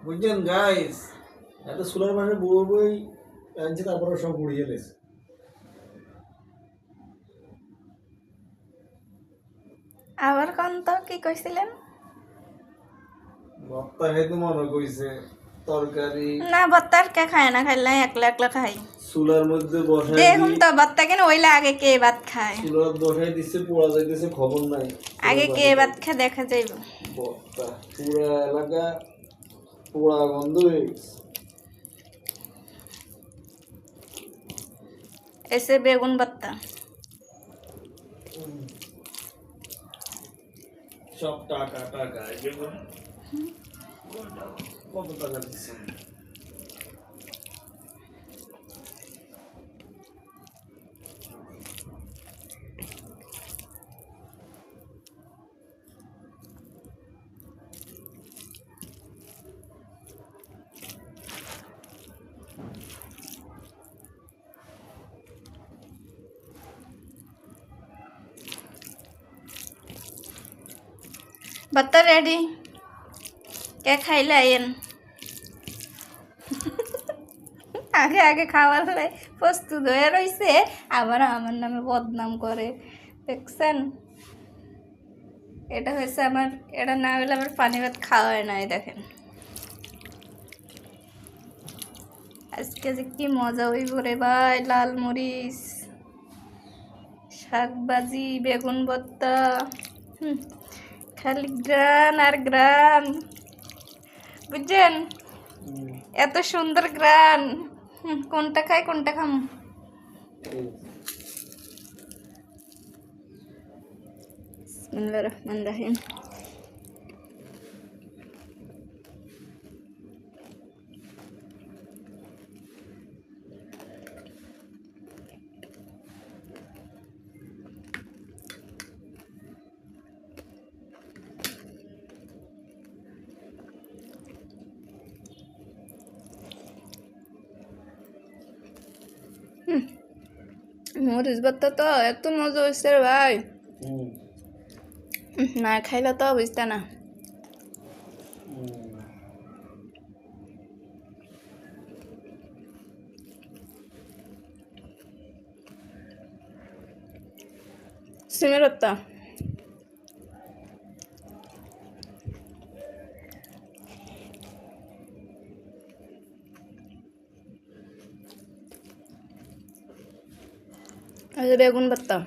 বুঝছেন গাইস, এত সোলার পাশে বই বই আনছে, তারপরে সব উড়িয়ে গেছে। আবার কোন তো কি কইছিলেন? ভর্তা খাইতে মনে কইছে, তরকারি না ভত্তার কে খায় না, খাইলে একলা একলা খাই। চুলার মধ্যে বসাই দেখুন তো ভত্তা কেন ওইলা আগে কে ভাত খায়? চুলার বসাই দিচ্ছে, পোড়া যাইতেছে, খবর নাই। আগে কে ভাত খায় দেখা যাইব। ভর্তা পুরা এলাকা পোড়া গন্ধ হয়ে গেছে। এসে বেগুন ভত্তা। সব টাকা টাকা, বেগুন কত টাকা দিচ্ছে? ভত্তা রেডি, কে খাইলে আইন। আগে আগে খাওয়ার লাই প্রস্তুত হয়ে রইছে, আবার আমার নামে বদনাম করে। দেখছেন, এটা হয়েছে আমার, এটা না হলে আমার পানি ভাত খাওয়া হয় নাই। দেখেন আজকে যে কি মজা হইব রে ভাই, লাল মরিচ, শাক ভাজি, বেগুন ভর্তা, খালি গ্রান আর গ্রান। বুঝছেন, এত সুন্দর গ্রান। কোনটা খাই কোনটা খাম? বিসমিল্লাহির রহমানির রহিম। মরিচ ভর্তা তো এত মজা হয়েছে রে ভাই, না খাইলে তো বুঝতে না। সিমের ভর্তা বেগুন ভর্তা।